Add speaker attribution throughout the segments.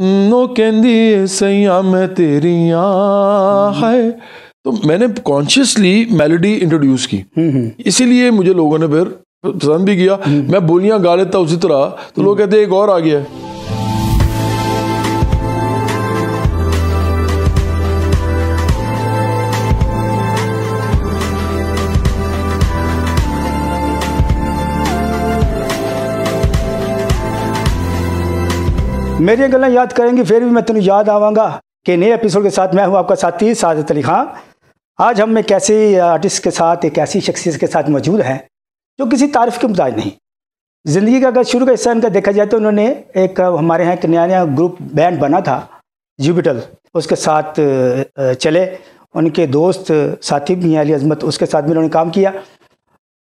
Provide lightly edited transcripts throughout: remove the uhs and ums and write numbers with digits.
Speaker 1: No कहंदी सैया मैं तेरिया है, तो मैंने कॉन्शियसली मेलोडी इंट्रोड्यूस की, इसीलिए मुझे लोगों ने फिर पसंद भी किया। मैं बोलियां गा लेता उसी तरह, तो लोग कहते एक और आ गया है।
Speaker 2: मेरी गल्लां याद करेंगी फिर भी मैं तेन याद आवांगा कि नए एपिसोड के साथ मैं हूं आपका साथी साजिद अली खान। आज हम एक ऐसे आर्टिस्ट के साथ, एक ऐसी शख्सियत के साथ मौजूद हैं जो किसी तारीफ के मुताबिक नहीं। ज़िंदगी का अगर शुरू का हिस्सा इनका देखा जाए तो उन्होंने एक हमारे यहाँ एक नया ग्रुप बैंड बना था जुपिटर, उसके साथ चले। उनके दोस्त साथी भी हैं अली अजमत, उसके साथ भी उन्होंने काम किया।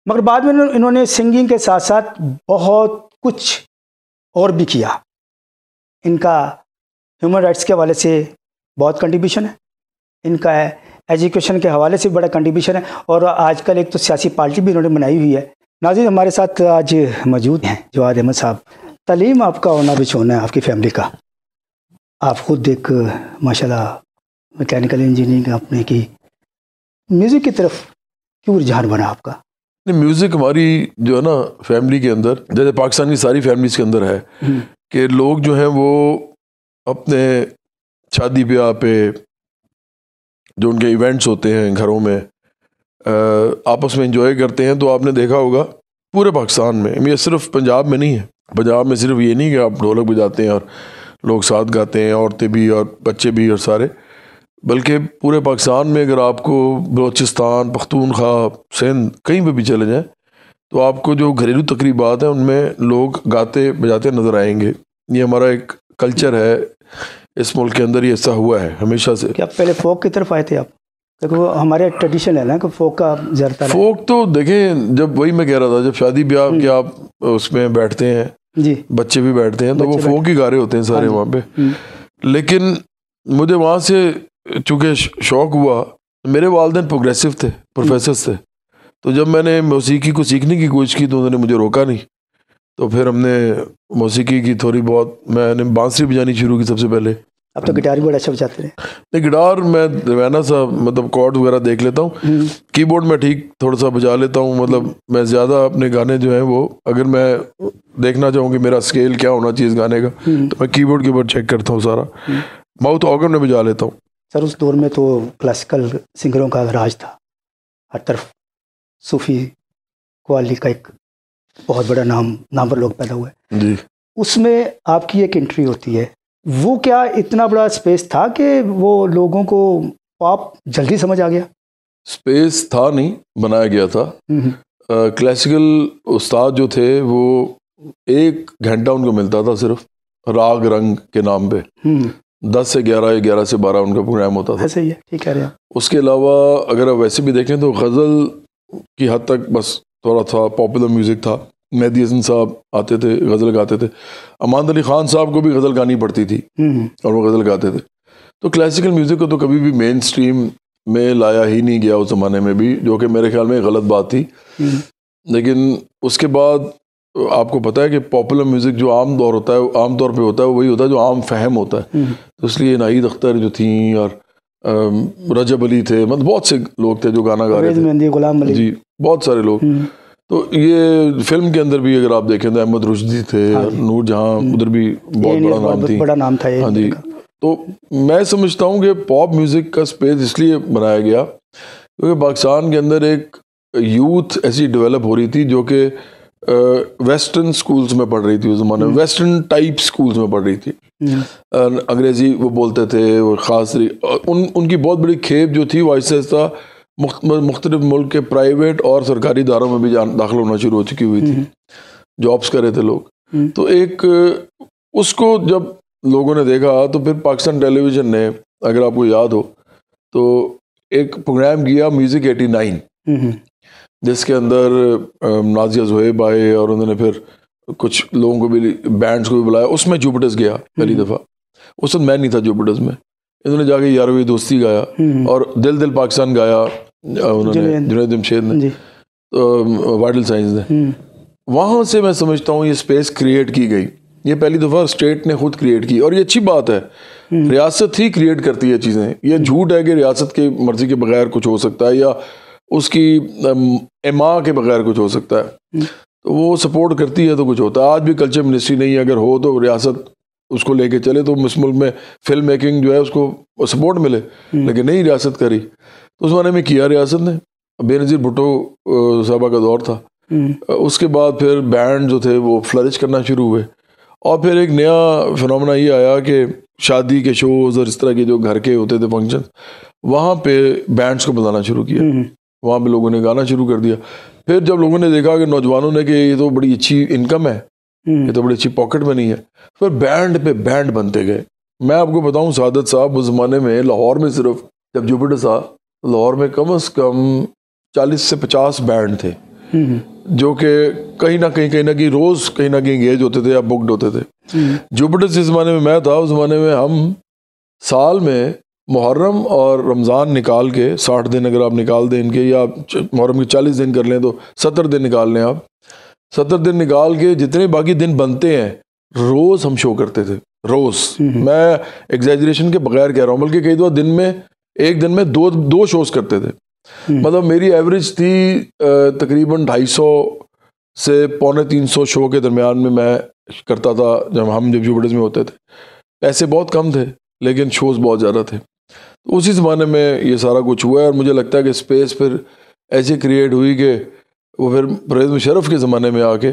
Speaker 2: मगर बाद में इन्होंने सिंगिंग के साथ साथ बहुत कुछ और भी किया। इनका ह्यूमन राइट्स के हवाले से बहुत कंट्रीब्यूशन है, इनका एजुकेशन के हवाले से बड़ा कंट्रीब्यूशन है, और आजकल एक तो सियासी पार्टी भी इन्होंने बनाई हुई है। नाज़रीन, हमारे साथ आज मौजूद हैं जवाद अहमद साहब। तालीम आपका होना भी छोड़ना है आपकी फैमिली का। आप खुद एक माशाल्लाह मैकेनिकल इंजीनियरिंग आपने की, म्यूज़िक की तरफ क्यों रुझान बना आपका?
Speaker 1: म्यूज़िक हमारी जो है ना फैमिली के अंदर, जैसे पाकिस्तानी सारी फैमिलीज के अंदर है कि लोग जो हैं वो अपने शादी ब्याह पे जो उनके इवेंट्स होते हैं घरों में आपस में एंजॉय करते हैं। तो आपने देखा होगा पूरे पाकिस्तान में, ये सिर्फ पंजाब में नहीं है। पंजाब में सिर्फ ये नहीं कि आप ढोलक बजाते हैं और लोग साथ गाते हैं, औरतें भी और बच्चे भी और सारे, बल्कि पूरे पाकिस्तान में अगर आपको बलोचिस्तान, पख्तूनख्वा, सिंध कहीं पे भी चले जाएं तो आपको जो घरेलू तकरीबात हैं उनमें लोग गाते बजाते नज़र आएंगे। ये हमारा एक कल्चर है, इस मुल्क के अंदर ये ऐसा हुआ है हमेशा से।
Speaker 2: क्या आप पहले फोक की तरफ आए थे आप? देखो हमारे ट्रेडिशन है ना कि फोक का ज़्यादा।
Speaker 1: फोक तो देखें, जब वही मैं कह रहा था, जब शादी ब्याह के आप उसमें बैठते हैं जी, बच्चे भी बैठते हैं, तो वो फोक ही गा रहे होते हैं सारे वहाँ पे। लेकिन मुझे वहाँ से चूँकि शौक़ हुआ, मेरे वालिदैन प्रोग्रेसिव थे, प्रोफेसर थे, तो जब मैंने मौसीकी को सीखने की कोशिश की तो उन्होंने मुझे रोका नहीं। तो फिर हमने मौसीकी की थोड़ी बहुत, मैंने बांसुरी बजानी शुरू की सबसे पहले।
Speaker 2: अब तो गिटार भी बड़ा अच्छा बजाते हैं।
Speaker 1: नहीं, गिटार मैं रवाना सा मतलब कॉर्ड वगैरह देख लेता हूँ, कीबोर्ड में ठीक थोड़ा सा बजा लेता हूँ। मतलब मैं ज़्यादा अपने गाने जो हैं वो, अगर मैं देखना चाहूँ कि मेरा स्केल क्या होना चाहिए इस गाने का, तो मैं कीबोर्ड के ऊपर चेक करता हूँ सारा। माउथ ऑर्गन में बजा लेता हूँ।
Speaker 2: सर, उस दौर में तो क्लासिकल सिंगरों का राज था, हर तरफ सूफी कव्वाली का एक बहुत बड़ा नाम पर लोग पैदा हुए जी। उसमें आपकी एक एंट्री होती है, वो क्या इतना बड़ा स्पेस था कि वो लोगों को पॉप जल्दी समझ आ गया?
Speaker 1: स्पेस था नहीं, बनाया गया था। क्लासिकल उस्ताद जो थे वो 1 घंटा उनको मिलता था सिर्फ राग रंग के नाम पे। 10 से 11 या 11 से 12 उनका प्रोग्राम होता था।
Speaker 2: ऐसे ही है, ठीक कह रहे हैं।
Speaker 1: उसके अलावा अगर आप वैसे भी देखें तो गज़ल की हद तक बस थोड़ा था, पॉपुलर म्यूज़िक था। मेहदी हसन साहब आते थे, गज़ल गाते थे। अमान अली ख़ान साहब को भी गज़ल गानी पड़ती थी और वो गज़ल गाते थे। तो क्लासिकल म्यूज़िक को तो कभी भी मेन स्ट्रीम में लाया ही नहीं गया उस ज़माने में भी, जो कि मेरे ख्याल में गलत बात थी। लेकिन उसके बाद आपको पता है कि पॉपुलर म्यूज़िक जो आम तौर पे होता है वही होता है जो आम फहम होता है। तो इसलिए नाहिद अख्तर जो थी और रजब अली थे, मतलब बहुत से लोग थे जो गाना गा रहे थे,
Speaker 2: गुलाम अली जी,
Speaker 1: बहुत सारे लोग। तो ये फिल्म के अंदर भी अगर आप देखें तो अहमद रुश्दी थे, नूर जहां, उधर भी बहुत बड़ा नाम था। हाँ जी। तो मैं समझता हूँ कि पॉप म्यूज़िक का स्पेस इसलिए बनाया गया क्योंकि पाकिस्तान के अंदर एक यूथ ऐसी डेवलप हो रही थी जो कि वेस्टर्न स्कूल्स में पढ़ रही थी उस ज़माने में, वेस्टर्न टाइप स्कूल्स में पढ़ रही थी। अंग्रेज़ी वो बोलते थे, और ख़ास उनकी बहुत बड़ी खेप जो थी वो आहिस्ता आहिस्ता मुख्तलिफ मुल्क के प्राइवेट और सरकारी इदारों में भी दाखिल होना शुरू हो चुकी हुई थी, जॉब्स कर रहे थे लोग। तो एक उसको जब लोगों ने देखा तो फिर पाकिस्तान टेलीविज़न ने, अगर आपको याद हो तो, एक प्रोग्राम किया म्यूज़िक 89, जिसके अंदर नाजिया ज़ुहैब आए और उन्होंने फिर कुछ लोगों को भी, बैंड्स को भी बुलाया। उसमें जुपिटर्स गया पहली दफ़ा। उस वक्त मैं नहीं था जुपिटर्स में। इन्होंने जाके यारवीं दोस्ती गाया और दिल दिल पाकिस्तान गाया उन्होंने, जुनैद जमशेद ने, वाइटल साइंस ने। वहाँ से मैं समझता हूँ ये स्पेस क्रिएट की गई ये पहली दफ़ा स्टेट ने खुद क्रिएट की, और ये अच्छी बात है। रियासत ही क्रिएट करती है चीज़ें। ये झूठ है कि रियासत की मर्जी के बगैर कुछ हो सकता है या उसकी एमा के बगैर कुछ हो सकता है। तो वो सपोर्ट करती है तो कुछ होता है। आज भी कल्चर मिनिस्ट्री नहीं अगर हो तो रियासत उसको लेके चले तो इस मुल्क में फिल्म मेकिंग जो है उसको सपोर्ट मिले, लेकिन नहीं रियासत करी। तो उस ज़माने में किया रियासत ने। बेनज़ीर भुट्टो साहबा का दौर था। उसके बाद फिर बैंड जो थे वो फ्लरिश करना शुरू हुए, और फिर एक नया फिनोमेना ये आया कि शादी के शोज़ और इस तरह के जो घर के होते थे फंक्शन, वहाँ पे बैंड्स को बुलाना शुरू किया, वहाँ पे लोगों ने गाना शुरू कर दिया। फिर जब लोगों ने देखा कि नौजवानों ने कि ये तो बड़ी अच्छी इनकम है, ये तो बड़ी अच्छी पॉकेट मनी है, फिर बैंड पे बैंड बनते गए। मैं आपको बताऊं सादत साहब, उस ज़माने में लाहौर में सिर्फ जब जुपिटर था, लाहौर में कम से कम 40 से 50 बैंड थे जो कि कहीं ना कहीं रोज़ कहीं ना कहीं एंगेज होते थे या बुकड होते थे। जुपिटर जिस ज़माने में मैं था, उस ज़माने में हम साल में मुहर्रम और रमज़ान निकाल के 60 दिन अगर आप निकाल दें इनके, या मुहर्रम के 40 दिन कर लें तो 70 दिन निकाल लें आप, 70 दिन निकाल के जितने बाकी दिन बनते हैं रोज़ हम शो करते थे। रोज़, मैं एग्जैजरेशन के बगैर कह रहा हूँ, बल्कि कई दो दिन में एक दिन में दो शोज़ करते थे। मतलब मेरी एवरेज थी तकरीबन 250 से 250 शो के दरमियान में मैं करता था जब जुपिटर्स में होते थे। पैसे बहुत कम थे लेकिन शोज़ बहुत ज़्यादा थे। तो उसी ज़माने में ये सारा कुछ हुआ है, और मुझे लगता है कि स्पेस फिर ऐसे क्रिएट हुई कि वो फिर परवेज़ मुशर्रफ के ज़माने में आके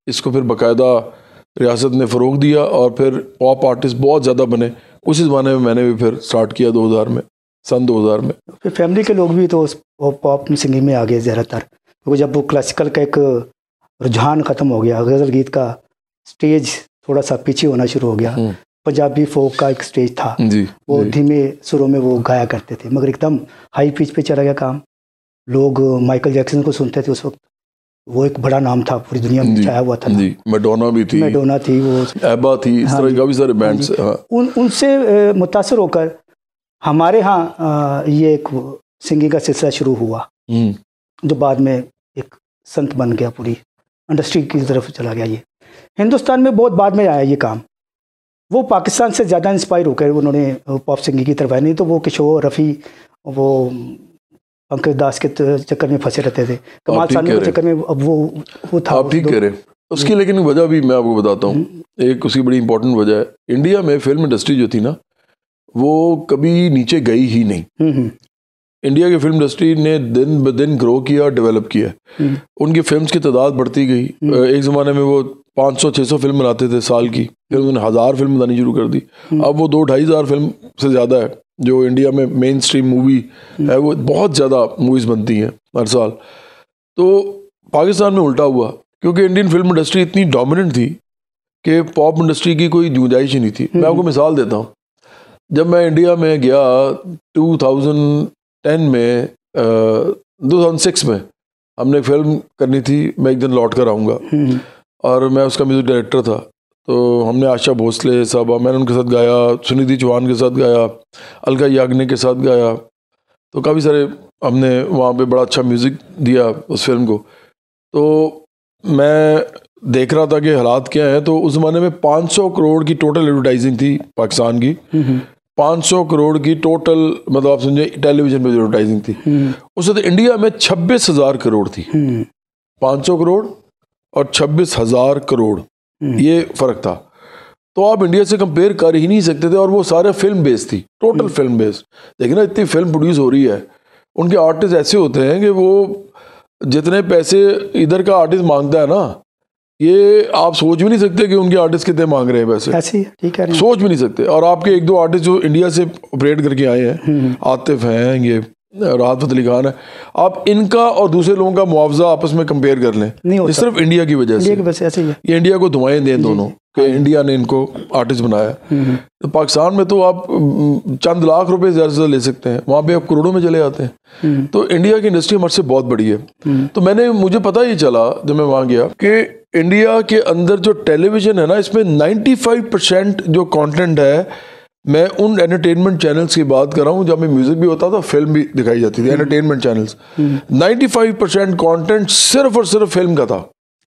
Speaker 1: इसको फिर बाकायदा रियासत ने फ़रोग दिया, और फिर पॉप आर्टिस्ट बहुत ज़्यादा बने। उसी ज़माने में मैंने भी फिर स्टार्ट किया 2000 में, सन 2000 में।
Speaker 2: फिर फैमिली के लोग भी तो पॉप सिंगिंग में आ गए ज़्यादातर, क्योंकि जब वो क्लासिकल का एक रुझान ख़त्म हो गया, गज़ल गीत का स्टेज थोड़ा सा पीछे होना शुरू हो गया, पंजाबी फोक का एक स्टेज था
Speaker 1: जी,
Speaker 2: वो धीमे सुरों में वो गाया करते थे, मगर एकदम हाई पिच पे चला गया काम। लोग माइकल जैक्सन को सुनते थे उस वक्त, वो एक बड़ा नाम था, पूरी दुनिया में छाया हुआ था
Speaker 1: जी। मैडोना भी थी,
Speaker 2: मैडोना थी, वो
Speaker 1: एबा थी, इस तरह काफ़ी सारे बैंड्स।
Speaker 2: उनसे मुतासर होकर हमारे यहाँ ये एक सिंगिंग का सिलसिला शुरू हुआ, जो बाद में एक संत बन गया, पूरी इंडस्ट्री की तरफ चला गया। ये हिंदुस्तान में बहुत बाद में आया ये काम। वो पाकिस्तान से ज़्यादा इंस्पायर होकर उन्होंने पॉप सिंगिंग की तरफ आया, नहीं तो वो किशोर रफ़ी, वो पंकज दास के चक्कर में फंसे रहते थे, कमाल सानू के चक्कर में। अब वो था,
Speaker 1: आप ठीक कह रहे हैं उसकी, लेकिन वजह भी मैं आपको बताता हूँ। एक उसकी बड़ी इंपॉर्टेंट वजह है, इंडिया में फिल्म इंडस्ट्री जो थी ना वो कभी नीचे गई ही नहीं। इंडिया की फिल्म इंडस्ट्री ने दिन ब दिन ग्रो किया, डेवलप किया। उनकी फिल्म्स की तादाद बढ़ती गई। एक ज़माने में वो 500-600 फिल्म बनाते थे साल की, फिर उन्होंने 1000 फिल्म बनानी शुरू कर दी। अब वो 2-2,500 फिल्म से ज़्यादा है। जो इंडिया में मेन स्ट्रीम मूवी है वो बहुत ज़्यादा मूवीज़ बनती हैं हर साल। तो पाकिस्तान में उल्टा हुआ, क्योंकि इंडियन फिल्म इंडस्ट्री इतनी डोमिनेंट थी कि पॉप इंडस्ट्री की कोई गुंजाइश ही नहीं थी। मैं आपको मिसाल देता हूँ, जब मैं इंडिया में गया 2010 में 2006 में हमने फिल्म करनी थी, मैं एक दिन लौट कर आऊँगा, और मैं उसका म्यूज़िक डायरेक्टर था। तो हमने आशा भोसले साहबा, मैंने उनके साथ गाया, सुनिधि चौहान के साथ गाया, अलका याग्निक के साथ गाया, तो काफ़ी सारे हमने वहाँ पे बड़ा अच्छा म्यूज़िक दिया उस फिल्म को। तो मैं देख रहा था कि हालात क्या हैं। तो उस ज़माने में 500 करोड़ की टोटल एडवर्टाइजिंग थी पाकिस्तान की, 500 करोड़ की टोटल, मतलब आप समझे टेलीविज़न पे एडवर्टाइजिंग थी। उस वक्त इंडिया में 26,000 करोड़ थी। 500 करोड़ और 26,000 करोड़, ये फ़र्क था। तो आप इंडिया से कंपेयर कर ही नहीं सकते थे, और वो सारे फिल्म बेस्ड थी, टोटल फिल्म बेस्ड। देखिए ना, इतनी फिल्म प्रोड्यूस हो रही है, उनके आर्टिस्ट ऐसे होते हैं कि वो जितने पैसे इधर का आर्टिस्ट मांगता है ना, ये आप सोच भी नहीं सकते कि उनके आर्टिस्ट कितने मांग रहे हैं पैसे।
Speaker 2: ऐसे ही, ठीक है,
Speaker 1: सोच भी नहीं सकते। और आपके एक दो आर्टिस्ट जो इंडिया से ऑपरेट करके आए हैं, आतिफ हैं, ये राहत फ़तेह अली खान है, आप इनका और दूसरे लोगों का मुआवजा आपस में कंपेयर कर लें, ये सिर्फ इंडिया की वजह से।
Speaker 2: ऐसे ही है।
Speaker 1: ये इंडिया को दुआएं दें दोनों कि इंडिया ने इनको आर्टिस्ट बनाया। तो पाकिस्तान में तो आप चंद लाख रुपए ज़्यादा से ज़्यादा ले सकते हैं, वहाँ पे आप करोड़ों में चले आते हैं। तो इंडिया की इंडस्ट्री हमारे से बहुत बड़ी है। तो मुझे पता ही चला जब मैं वहाँ गया कि इंडिया के अंदर जो टेलीविज़न है ना, इसमें 95% जो कंटेंट है, मैं उन एंटरटेनमेंट चैनल्स की बात कर रहा हूँ जब में म्यूजिक भी होता था, फिल्म भी दिखाई जाती थी, एंटरटेनमेंट चैनल्स, 95% कंटेंट सिर्फ और सिर्फ फिल्म का था।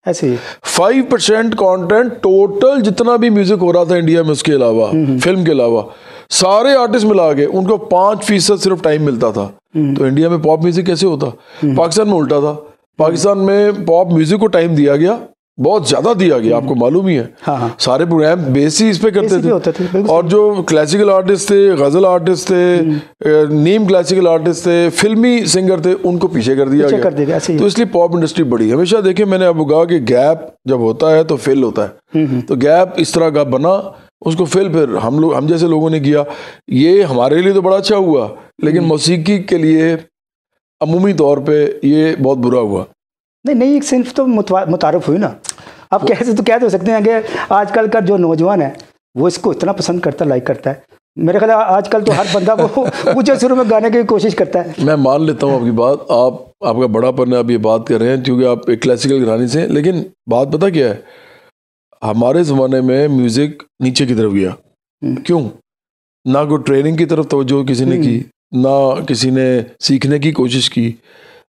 Speaker 2: ऐसे
Speaker 1: 5% कंटेंट टोटल जितना भी म्यूजिक हो रहा था इंडिया में, उसके अलावा फिल्म के अलावा सारे आर्टिस्ट मिला के उनको 5% सिर्फ टाइम मिलता था। तो इंडिया में पॉप म्यूजिक कैसे होता? पाकिस्तान में उल्टा था। पाकिस्तान में पॉप म्यूजिक को टाइम दिया गया, बहुत ज्यादा दिया गया, आपको मालूम ही है।
Speaker 2: हाँ।
Speaker 1: सारे प्रोग्राम बेसिस इस पे करते थे। और जो क्लासिकल आर्टिस्ट थे, गजल आर्टिस्ट थे, नीम क्लासिकल आर्टिस्ट थे, फिल्मी सिंगर थे, उनको पीछे कर दिया गया। तो इसलिए पॉप इंडस्ट्री बढ़ी। हमेशा देखे मैंने आपको कहा कि गैप जब होता है तो फिल होता है। तो गैप इस तरह का बना, उसको फिर हम जैसे लोगों ने किया। ये हमारे लिए तो बड़ा अच्छा हुआ, लेकिन मौसीकी के लिए अमूमी तौर पे ये बहुत बुरा हुआ।
Speaker 2: नहीं, एक सिर्फ तो मुतारफ हुई ना। आप कैसे तो कह सकते हैं कि आजकल का जो नौजवान है वो इसको इतना पसंद करता है, लाइक करता है। मेरे ख्याल आजकल तो हर बंदा वो ऊंचे सुर में गाने की कोशिश करता है।
Speaker 1: मैं मान लेता हूँ आपकी बात, आपका बड़ापन है, आप ये बात कर रहे हैं क्योंकि आप एक क्लासिकल घराने से। लेकिन बात पता क्या है, हमारे ज़माने में म्यूज़िक नीचे की तरफ गया। क्यों? ना कोई ट्रेनिंग की तरफ तवज्जो किसी ने की, ना किसी ने सीखने की कोशिश की।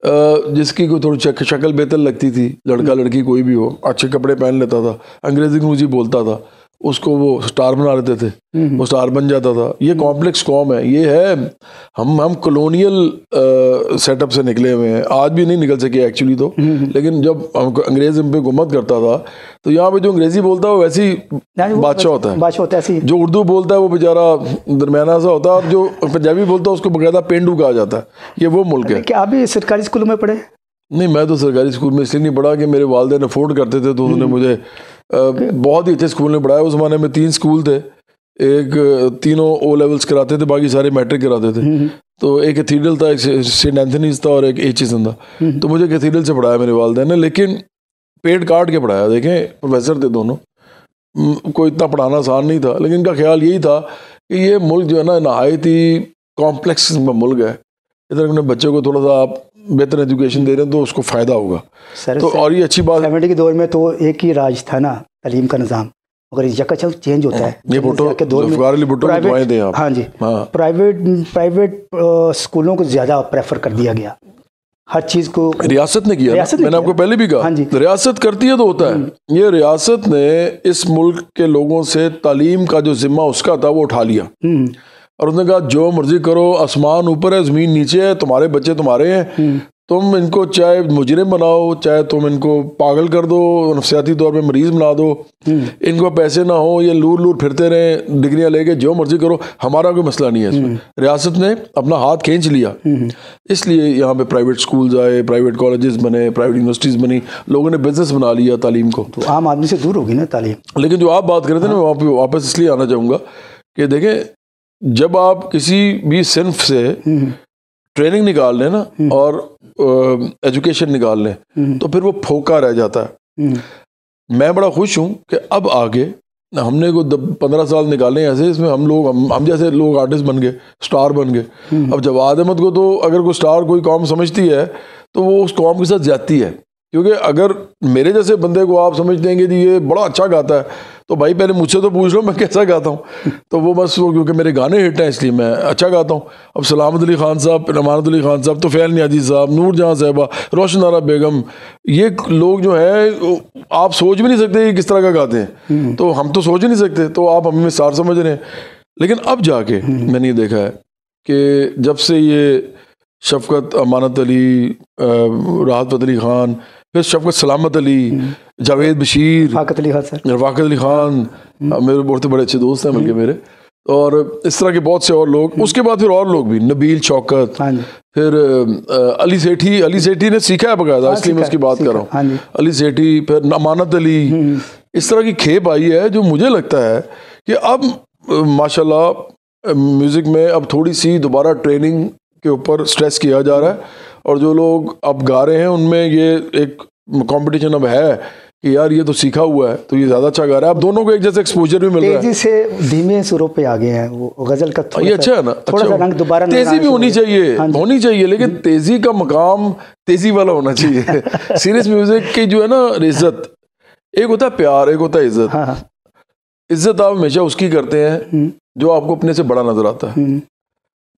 Speaker 1: जिसकी कोई थोड़ी शक्ल बेहतर लगती थी, लड़का लड़की कोई भी हो, अच्छे कपड़े पहन लेता था, अंग्रेजी अंग्रेजी बोलता था, उसको वो स्टार बना लेते थे, वो स्टार बन जाता था। ये कॉम्प्लेक्स कॉम है, ये है हम कॉलोनियल सेटअप से निकले हुए हैं। आज भी नहीं निकल सके एक्चुअली तो, लेकिन जब अंग्रेज हम पे हुकूमत करता था तो यहाँ पे जो अंग्रेजी बोलता है वो वैसे ही बादशाह होता है। जो उर्दू बोलता है वो बेचारा दरमियाना सा होता है, और जो पंजाबी बोलता है उसको बकायदा पेंडू कहा जाता है। ये वो मुल्क है।
Speaker 2: क्या आप भी सरकारी स्कूलों में पढ़े?
Speaker 1: नहीं, मैं तो सरकारी स्कूल में इसलिए नहीं पढ़ा कि मेरे वालिदैन अफोर्ड करते थे, तो उन्होंने मुझे बहुत ही अच्छे स्कूल में पढ़ाया। उस ज़माने में 3 स्कूल थे, एक तीनों ओ लेवल्स कराते थे, बाकी सारे मैट्रिक कराते थे। तो एक कैथीड्रल था, एक सेंट एंथनीज था और एक एचएसन था। तो मुझे कैथीड्रल से पढ़ाया मेरे वालिदैन ने, लेकिन पेट काट के पढ़ाया। देखें, प्रोफेसर थे दोनों, कोई इतना पढ़ाना आसान नहीं था। लेकिन इनका ख्याल यही था कि ये मुल्क जो है ना, नहायत ही कॉम्प्लेक्स मुल्क है, इधर अपने बच्चों को थोड़ा सा आप बेहतर एजुकेशन दे रहे हैं तो उसको फ़ायदा होगा। तो और ये अच्छी बात है।
Speaker 2: 70 के दौर में तो एक ही राज था ना, तालीम का निज़ाम। अगर यकचल चेंज होता है,
Speaker 1: ये भुट्टो के दौर में प्राइवेट दें आप।
Speaker 2: हाँ जी, प्राइवेट स्कूलों को ज़्यादा प्रेफर कर दिया गया। हर चीज़ को
Speaker 1: रियासत ने किया। मैंने आपको पहले भी कहा, रियासत करती है तो होता है। ये रियासत ने इस मुल्क के लोगों से तालीम का जो जिम्मा उसका था वो उठा लिया, और उसने कहा जो मर्जी करो, आसमान ऊपर है ज़मीन नीचे है, तुम्हारे बच्चे तुम्हारे हैं, तुम इनको चाहे मुजरिम बनाओ, चाहे तुम इनको पागल कर दो, नफसियाती तौर पे मरीज बना दो, इनको पैसे ना हो, ये लूर लूर फिरते रहें डिग्रियां लेके, जो मर्जी करो, हमारा कोई मसला नहीं है इसमें। रियासत ने अपना हाथ खींच लिया, इसलिए यहाँ पे प्राइवेट स्कूल्स आए, प्राइवेट कॉलेजेस बने, प्राइवेट यूनिवर्सिटीज़ बनी, लोगों ने बिजनेस बना लिया तालीम को।
Speaker 2: तो आम आदमी से दूर होगी ना तालीम।
Speaker 1: लेकिन जो आप बात कर रहे थे ना, मैं वहाँ पे वापस इसलिए आना चाहूँगा कि देखें, जब आप किसी भी सिन्फ से ट्रेनिंग निकाल लें ना और एजुकेशन निकाल लें, तो फिर वो फोका रह जाता है। मैं बड़ा खुश हूँ कि अब आगे हमने को 15 साल निकाले ऐसे, इसमें हम जैसे लोग आर्टिस्ट बन गए, स्टार बन गए। अब जवाद अहमद को तो अगर कोई स्टार कोई कौम समझती है तो वो उस कौम के साथ जाती है, क्योंकि अगर मेरे जैसे बंदे को आप समझ देंगे कि ये बड़ा अच्छा गाता है, तो भाई पहले मुझसे तो पूछ लो मैं कैसा गाता हूँ। तो वो बस वो क्योंकि मेरे गाने हिट हैं इसलिए मैं अच्छा गाता हूँ। अब सलामत अली खान साहब, रमानत अली खान साहब, तोफैल नियाज़ी साहब, नूर जहाँ साहिबा, रोशन आरा बेगम, ये लोग जो है आप सोच भी नहीं सकते कि किस तरह का गाते हैं। तो हम तो सोच ही नहीं सकते, तो आप हमें स्टार समझ रहे हैं। लेकिन अब जाके मैंने ये देखा है कि जब से ये शफकत अमानत अली, राहत अली खान, फिर शफकत सलामत अली, जावेद बशीर,
Speaker 2: रफ़ाकत
Speaker 1: अली खान मेरे बहुत बड़े अच्छे दोस्त हैं बल्कि मेरे, और इस तरह के बहुत से और लोग। उसके बाद फिर और लोग भी, नबील शौकत, फिर अली सेठी ने सीखा है बकायदा, इसलिए मैं उसकी बात कर रहा हूँ। अली सेठी, फिर अमानत अली, इस तरह की खेप आई है जो मुझे लगता है कि अब माशाल्लाह म्यूज़िक में अब थोड़ी सी दोबारा ट्रेनिंग के ऊपर स्ट्रेस किया जा रहा है, और जो लोग अब गा रहे हैं उनमें ये एक कंपटीशन अब है कि यार ये तो सीखा हुआ है तो ये ज़्यादा अच्छा गा रहा है। अब दोनों को एक जैसे एक्सपोजर भी मिल रहा है।
Speaker 2: तेजी से धीमे सुरों पे आ गए हैं, वो गज़ल का
Speaker 1: ये अच्छा है ना,
Speaker 2: थोड़ा सा रंग दोबारा
Speaker 1: तेज़ी भी होनी चाहिए, लेकिन तेज़ी का मकाम तेज़ी वाला होना चाहिए। सीरियस म्यूज़िक की जो है ना इज्जत, एक होता है प्यार, एक होता है इज्जत। इज्जत आप हमेशा उसकी करते हैं जो आपको अपने से बड़ा नजर आता है।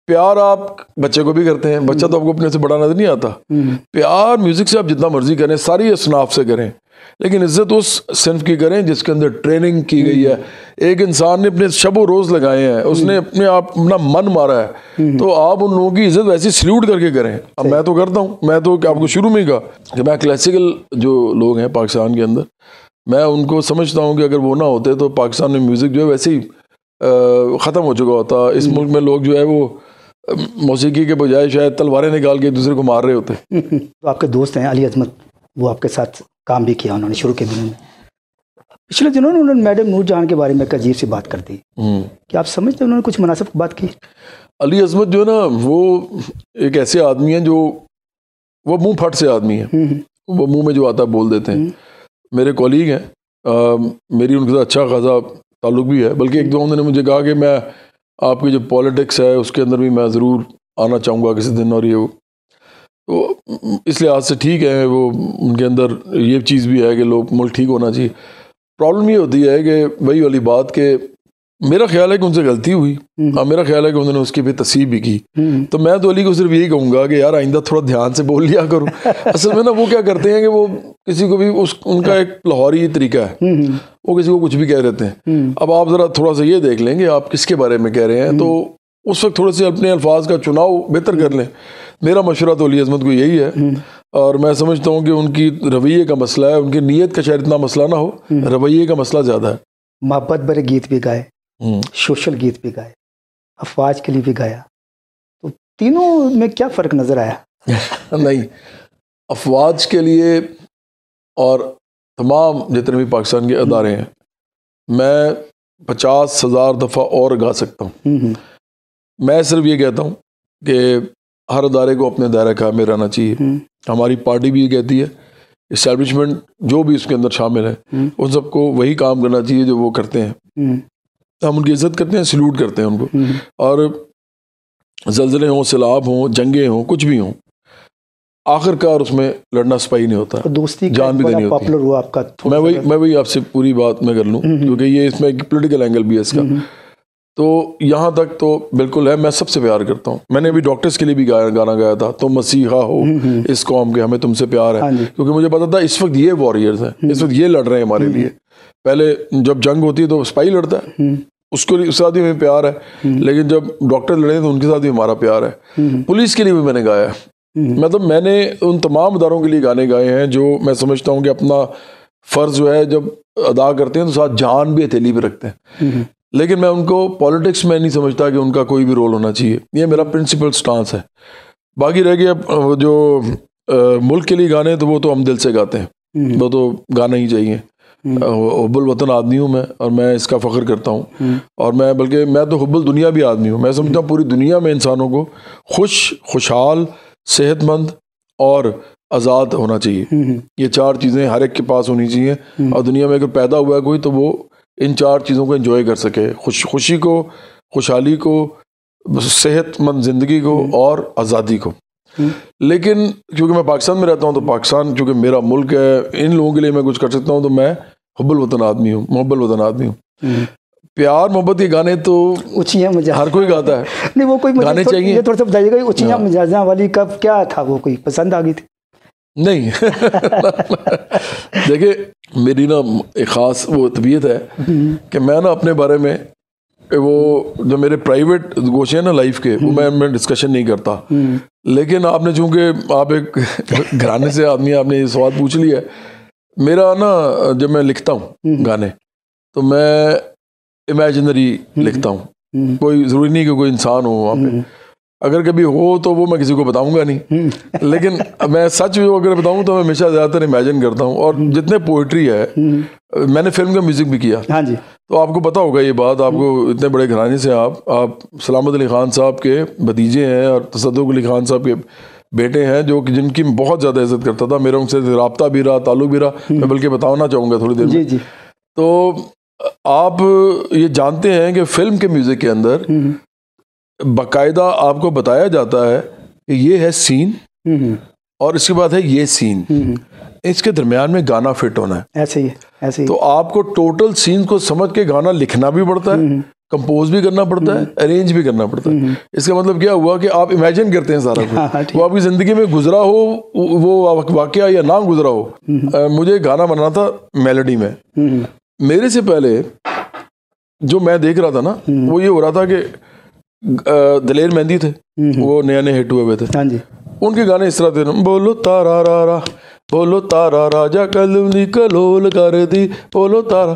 Speaker 1: प्यार आप बच्चे को भी करते हैं, बच्चा तो आपको अपने से बड़ा नजर नहीं आता। प्यार म्यूजिक से आप जितना मर्जी करें, सारी असनाफ से करें, लेकिन इज्जत उस सिन्फ की करें जिसके अंदर ट्रेनिंग की गई है। एक इंसान ने अपने शबो रोज लगाए हैं, उसने अपने आप अपना मन मारा है, तो आप उन लोगों की इज्जत वैसे सल्यूट करके करें। अब मैं तो करता हूँ, मैं तो आपको शुरू में ही कहा कि मैं क्लासिकल जो लोग हैं पाकिस्तान के अंदर, मैं उनको समझता हूँ कि अगर वो ना होते तो पाकिस्तान में म्यूज़िक जो है वैसे ही ख़त्म हो चुका होता। इस मुल्क में लोग जो है वो मौसीकी के बजाय शायद तलवारें निकाल के एक दूसरे को मार रहे होते।
Speaker 2: तो आपके दोस्त हैं अली अजमत, वो आपके साथ काम भी किया उन्होंने शुरू के दिनों में। पिछले दिनों उन्होंने मैडम नूर जहां के बारे में एक अजीब सी बात कर दी। क्या आप समझते हैं उन्होंने कुछ मुनासिब बात की?
Speaker 1: अली अजमत जो है ना, वो एक ऐसे आदमी हैं जो वो मुंह फट से आदमी है, वो मुंह में जो आता है बोल देते हैं। मेरे कॉलीग हैं, मेरी उनके साथ अच्छा खासा ताल्लुक भी है, बल्कि एक दो उन्होंने मुझे कहा कि मैं आपकी जो पॉलिटिक्स है उसके अंदर भी मैं ज़रूर आना चाहूँगा किसी दिन, और ये वो तो इस लिहाज से ठीक है, वो उनके अंदर ये चीज़ भी है कि लोग मुल्क ठीक होना चाहिए। प्रॉब्लम ये होती है कि वही वाली बात के मेरा ख्याल है कि उनसे गलती हुई, और मेरा ख्याल है कि उन्होंने उसकी भी तसीब भी की। तो मैं तो अली को सिर्फ यही कहूँगा कि यार आइंदा थोड़ा ध्यान से बोल लिया करो। असल में ना वो क्या करते हैं कि वो किसी को भी उनका एक लाहौरी तरीका है, वो किसी को कुछ भी कह देते हैं। अब आप ज़रा थोड़ा सा ये देख लेंगे आप किसके बारे में कह रहे हैं, तो उस वक्त थोड़े से अपने अल्फाज का चुनाव बेहतर कर लें। मेरा मशवरा तो अली अजमत को यही है, और मैं समझता हूँ कि उनकी रवैये का मसला है, उनकी नीयत का शायद इतना मसला ना हो, रवैये का मसला ज़्यादा है।
Speaker 2: मोहब्बत भरे गीत भी गाए, सोशल गीत भी गाए, अफवाज के लिए भी गाया, तो तीनों में क्या फ़र्क नज़र आया?
Speaker 1: नहीं, अफवाज के लिए और तमाम जितने भी पाकिस्तान के अदारे हैं, मैं 50,000 दफ़ा और गा सकता हूँ। मैं सिर्फ ये कहता हूँ कि हर अदारे को अपने दायरा कार में रहना चाहिए। हमारी पार्टी भी ये कहती है, इस्टेब्लिशमेंट जो भी उसके अंदर शामिल है उन सबको वही काम करना चाहिए जो वो करते हैं। हम उनकी इज्जत करते हैं, सल्यूट करते हैं उनको, और ज़लज़ले हों, सैलाब हों, जंगें हों, कुछ भी हों, आखिरकार उसमें लड़ना सिपाही नहीं होता,
Speaker 2: दोस्ती
Speaker 1: जान भी देनी होती है।
Speaker 2: हुआ आपका,
Speaker 1: मैं वही आपसे पूरी बात मैं कर लूँ, क्योंकि ये इसमें एक पॉलिटिकल एंगल भी है इसका। तो यहाँ तक तो बिल्कुल है, मैं सबसे प्यार करता हूँ। मैंने अभी डॉक्टर्स के लिए भी गाना गाया था, तुम मसीहा हो इस कौम के, हमें तुमसे प्यार है, क्योंकि मुझे पता था इस वक्त ये वॉरियर्स हैं, इस वक्त ये लड़ रहे हैं हमारे लिए। पहले जब जंग होती है तो सिपाही लड़ता है, उसके साथ भी हमें प्यार है, लेकिन जब डॉक्टर लड़े तो उनके साथ भी हमारा प्यार है। पुलिस के लिए भी मैंने गाया, मतलब मैंने उन तमाम इदारों के लिए गाने गाए हैं जो मैं समझता हूँ कि अपना फ़र्ज़ जो है जब अदा करते हैं तो साथ जान भी हथेली पे रखते हैं। लेकिन मैं उनको पॉलिटिक्स में नहीं समझता कि उनका कोई भी रोल होना चाहिए, ये मेरा प्रिंसिपल स्टांस है। बाकी रह गया जो मुल्क के लिए गाने, तो वो तो हम दिल से गाते हैं, वो तो गाना ही चाहिए। हुब्बुल वतन आदमी हूँ मैं, और मैं इसका फ़ख्र करता हूँ, और मैं बल्कि मैं तो हुब्बुल दुनिया भी आदमी हूँ। मैं समझता हूँ पूरी दुनिया में इंसानों को खुशहाल, सेहतमंद और आज़ाद होना चाहिए। ये चार चीज़ें हर एक के पास होनी चाहिए, और दुनिया में अगर पैदा हुआ है कोई तो वो इन चार चीज़ों को एंजॉय कर सके, खुशी को, खुशहाली को, सेहतमंद ज़िंदगी को और आज़ादी को। लेकिन क्योंकि मैं पाकिस्तान में रहता हूँ, तो पाकिस्तान चूँकि मेरा मुल्क है, इन लोगों के लिए मैं कुछ कर सकता हूँ, तो मैं हुब्बुल वतन आदमी हूँ, मोहब्बुल वतन आदमी हूँ। प्यार मोहब्बत के गाने तो
Speaker 2: ऊँचियाँ मिजाज
Speaker 1: हर कोई गाता है।
Speaker 2: नहीं, वो कोई
Speaker 1: गाने चाहिए,
Speaker 2: ये थोड़ा सा बताइएगा, ऊँचियाँ मिजाजा वाली कब क्या था, वो कोई पसंद आ गई थी?
Speaker 1: नहीं देखिए, मेरी ना एक ख़ास वो तबीयत है कि मैं ना अपने बारे में वो जो मेरे प्राइवेट गोशे हैं ना लाइफ के, वो मैं डिस्कशन नहीं करता। लेकिन आपने चूँकि आप एक घराने से आदमी, आपने ये सवाल पूछ लिया, मेरा ना जब मैं लिखता हूँ गाने तो मैं इमेजिनरी लिखता हूँ, कोई ज़रूरी नहीं कि कोई इंसान हो वहाँ पे, अगर कभी हो तो वो मैं किसी को बताऊंगा नहीं। लेकिन मैं सच भी अगर बताऊं तो मैं हमेशा ज़्यादातर इमेजिन करता हूं। और जितने पोइट्री है, मैंने फिल्म का म्यूज़िक भी किया।
Speaker 2: हाँ जी,
Speaker 1: तो आपको पता होगा ये बात, आपको इतने बड़े घराने से आप सलामत अली खान साहब के भतीजे हैं और तसद्दुक़ अली खान साहब के बेटे हैं, जो कि जिनकी बहुत ज़्यादा इज्जत करता था। मेरा उनसे रब्ता भी रहा, ताल्लुक़ भी रहा, मैं बल्कि बताना चाहूँगा थोड़ी देर में। तो आप ये जानते हैं कि फ़िल्म के म्यूज़िक के अंदर बाकायदा आपको बताया जाता है कि ये है सीन और इसके बाद है ये सीन, इसके दरमियान में गाना फिट होना है।
Speaker 2: ऐसे ही
Speaker 1: तो आपको टोटल सीन को समझ के गाना लिखना भी पड़ता है कंपोज भी करना पड़ता है, अरेंज भी करना पड़ता है। इसका मतलब क्या हुआ कि आप इमेजिन करते हैं सारा कुछ, वो आपकी ज़िंदगी में गुजरा हो, वो वाकया या ना गुजरा हो। मुझे गाना बनाना था मेलोडी में। मेरे से पहले जो मैं देख रहा था ना, वो ये हो रहा था कि दलेर मेहंदी थे, वो नए नए हिट हुए थे।
Speaker 2: हाँ जी।
Speaker 1: उनके गाने इस तरह थे, बोलो तारा रा रा, बोलो तारा राजा कलूली कलोल कर दी, बोलो तारा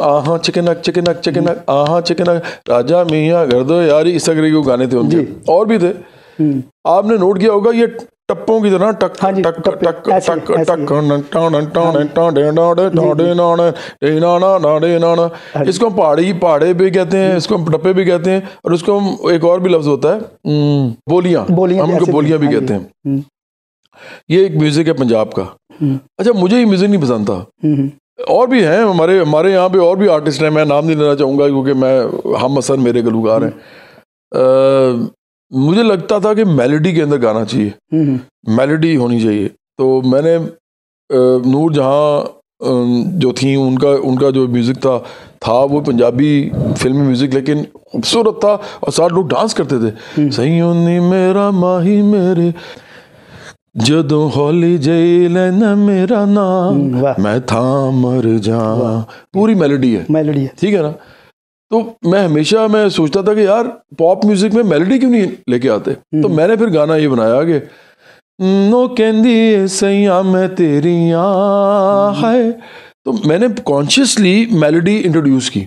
Speaker 1: आहा चिकनक चिकनक चिकनक, आहा चिकनक राजा मियाँ कर दो यारी, इस तरह के गाने थे उनके। और भी थे, आपने नोट किया होगा, ये टप्पों की तरह टक टक टक टक टक टक, इसको हम पहाड़े भी कहते हैं, इसको हम टप्पे भी कहते हैं, और उसको हम एक और भी लफ्ज होता है बोलियां, हम उनको बोलियां भी कहते हैं। ये एक म्यूजिक है पंजाब का। अच्छा, मुझे ये म्यूजिक नहीं पसंद था। और भी हैं हमारे यहाँ पे और भी आर्टिस्ट हैं, मैं नाम नहीं लेना चाहूँगा क्योंकि हम हसन मेरे गलूकार हैं। मुझे लगता था कि मेलोडी के अंदर गाना चाहिए, मेलोडी होनी चाहिए। तो मैंने नूर जहाँ जो थी, उनका जो म्यूज़िक था वो पंजाबी फिल्मी म्यूज़िक, लेकिन खूबसूरत था और सारे लोग डांस करते थे। सही होनी मेरा माही मेरे जदों हौली जेल न मेरा नाम, मैं था मर जा, पूरी मेलोडी है, ठीक है ना। तो मैं सोचता था कि यार पॉप म्यूजिक में मेलोडी क्यों नहीं लेके आते। तो मैंने फिर गाना ये बनाया कि नो कहंदी सैया मैं तेरी है, तो मैंने कॉन्शियसली मेलोडी इंट्रोड्यूस की।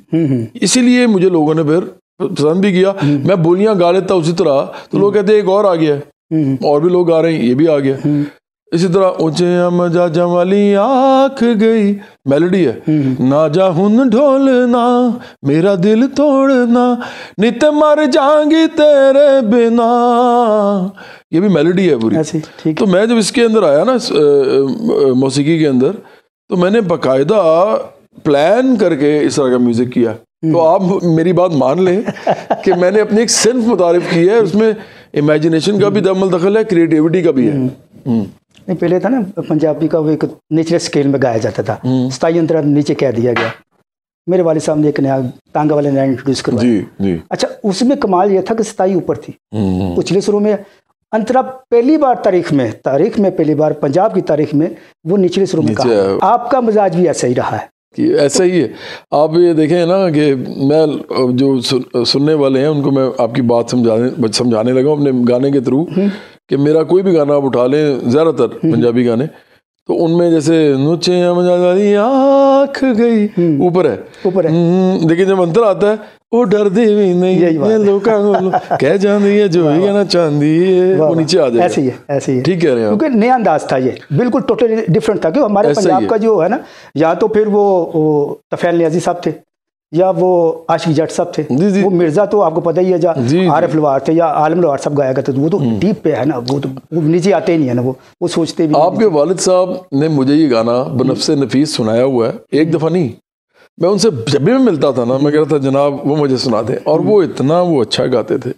Speaker 1: इसीलिए मुझे लोगों ने फिर पसंद भी किया। मैं बोलियां गा लेता उसी तरह, तो लोग कहते हैं एक और आ गया, और भी लोग गा रहे हैं, ये भी आ गया। इसी तरह ऊंचे मजा जमाली आँख गई, मेलोडी है। ना जा हुन ढोलना मेरा दिल तोड़ना, नित मर जाएंगी तेरे बिना, ये भी मेलोडी है पूरी। तो मैं जब इसके अंदर आया ना, मौसीकी के अंदर, तो मैंने बाकायदा प्लान करके इस तरह का म्यूजिक किया। तो आप मेरी बात मान लें कि मैंने अपनी एक सिंफ मुतारिफ की है, उसमें इमेजिनेशन का भी दमल दखल है, क्रिएटिविटी का भी है।
Speaker 2: नहीं, पहले था ना पंजाबी का वो एक नेचुरल स्केल में गाया जाता था, स्थाई अंतरा नीचे कह दिया गया। मेरे वाले साहब ने एक नया तांगा वाले नया इंट्रोड्यूस करवाया। अच्छा, उसमें कमाल ये था कि स्थाई ऊपर थी, पिछले शुरू में अंतरा पहली बार तारीख में पहली बार पंजाब की तारीख में वो निचले शुरू में कहा। आपका मिजाज भी ऐसा ही रहा है
Speaker 1: कि ऐसा ही है। आप ये देखें ना कि मैं जो सुनने वाले हैं उनको मैं आपकी बात समझाने लगा अपने गाने के थ्रू, कि मेरा कोई भी गाना आप उठा लें, ज़्यादातर पंजाबी गाने, तो उनमें जैसे नुचे आँख गई ऊपर है, लेकिन जब अंतर आता है वो डर दे भी नहीं, लोग कह जाती है जो भी कहना चाहती है वो नीचे आ जाए।
Speaker 2: ऐसे ही है,
Speaker 1: ठीक कह रहे हैं,
Speaker 2: क्योंकि नया अंदाज था, ये बिल्कुल टोटली डिफरेंट था। कि हमारे पंजाब का जो है ना, या तो फिर वो तफैल नियाजी साहब थे, या वो आशिक जट साहब थे, वो मिर्जा तो आपको पता ही है, या आरिफ लवार थे, या आलम लवार साहब गाया करते थे। वो तो डीप पे है ना, वो नीचे आते ही नहीं है ना, वो सोचते भी।
Speaker 1: आपके वालिद साहब ने मुझे ये गाना बनफ्से नफीस सुनाया हुआ है, एक दफ़ा नहीं, मैं उनसे जब भी मैं मिलता था ना, मैं कहता था जनाब वो मुझे सुना दें। और वो इतना अच्छा गाते थे।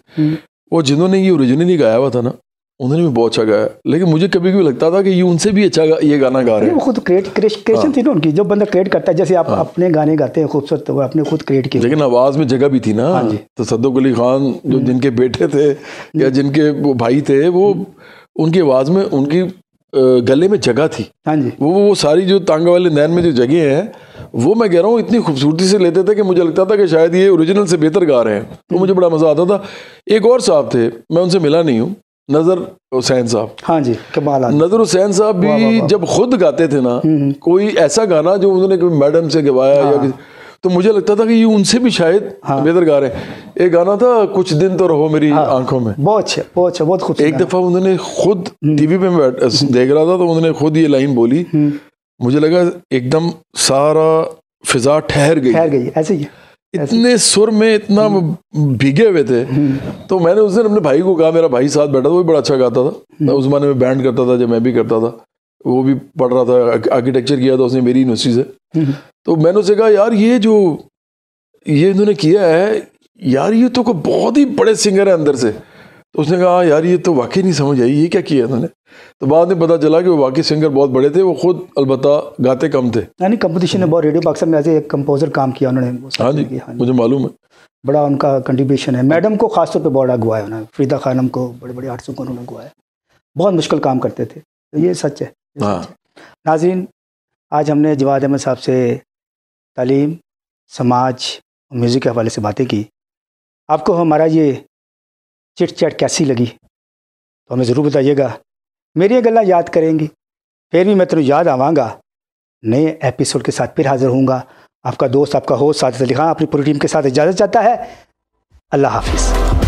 Speaker 1: वो जिन्होंने ये ओरिजिनली गाया हुआ था ना, उन्होंने भी बहुत अच्छा गाया, लेकिन मुझे कभी कभी लगता था कि ये उनसे भी अच्छा ये गाना गा रहे हैं।
Speaker 2: वो खुद क्रिएशन थी ना उनकी, जो बंदा क्रिएट करता है, जैसे आप अपने गाने गाते हैं खूबसूरत, तो आपने खुद क्रिएट किया।
Speaker 1: लेकिन आवाज़ में जगह भी थी ना। तो सद्दुक अली खान जो जिनके बेटे थे या जिनके वो भाई थे, वो उनकी आवाज़ में, उनकी गले में जगह थी।
Speaker 2: हाँ जी,
Speaker 1: वो सारी जो तांगा वाले नैन में जो जगह हैं, वो मैं कह रहा हूँ इतनी खूबसूरती से लेते थे कि मुझे लगता था कि शायद ये ओरिजिनल से बेहतर गा रहे हैं। तो मुझे बड़ा मज़ा आता था। एक और साहब थे, मैं उनसे मिला नहीं हूँ, नज़र हुसैन साहब।
Speaker 2: हाँ जी, कमाल।
Speaker 1: नज़र हुसैन साहब भी जब खुद गाते थे ना कोई ऐसा गाना जो उन्होंने कोई मैडम से गवाया या तो मुझे लगता था कि ये उनसे भी शायद बेहतर गा रहे हैं। एक गाना था कुछ दिन तो रहो मेरी आंखों में,
Speaker 2: बहुत अच्छा, बहुत खूब।
Speaker 1: एक दफ़ा उन्होंने खुद टीवी पे मैं देख रहा था, तो उन्होंने खुद ये लाइन बोली, मुझे लगा एकदम सारा फिजा ठहर गई।
Speaker 2: ऐसे ही
Speaker 1: इतने सुर में इतना भीगे हुए थे। तो मैंने उस दिन अपने भाई को कहा, मेरा भाई साथ बैठा था, वो भी बड़ा अच्छा गाता था, उस जमाने में बैंड करता था जब मैं भी करता था, वो भी पढ़ रहा था, आर्किटेक्चर किया था उसने मेरी यूनिवर्सिटी से। तो मैंने उससे कहा, यार ये जो ये इन्होंने किया है यार, ये तो कोई बहुत ही बड़े सिंगर है अंदर से। तो उसने कहा यार ये तो वाकई नहीं समझ आई, ये क्या किया इन्होंने। तो बाद में पता चला कि वो वाकई सिंगर बहुत बड़े थे, वो खुद अलबत्ता गाते कम थे।
Speaker 2: यानी कंपटीशन में बहुत, रेडियो पाकिस्तान में एज ए कंपोजर काम किया उन्होंने।
Speaker 1: हाँ जी, मुझे मालूम है।
Speaker 2: बड़ा उनका कंट्रीब्यूशन है। मैडम को खासतौर पे बड़ा अगवाया उन्होंने, फरीदा खानम को बड़े बड़े आर्टिस्टों को उन्होंने अगवाया, बहुत मुश्किल काम करते थे। तो ये सच है, नाज़रीन, आज हमने जवाद अहमद साहब से तालीम, समाज, म्यूज़िक के हवाले से बातें की। आपको हमारा ये चिट चैट कैसी लगी तो हमें ज़रूर बताइएगा। मेरी गल्लां याद करेंगी, फिर भी मैं तेनू याद आवांगा। नए एपिसोड के साथ फिर हाज़िर होऊंगा। आपका दोस्त, आपका होस्ट साजिद अली खान अपनी पूरी टीम के साथ इजाज़त चाहता है। अल्लाह हाफिज़।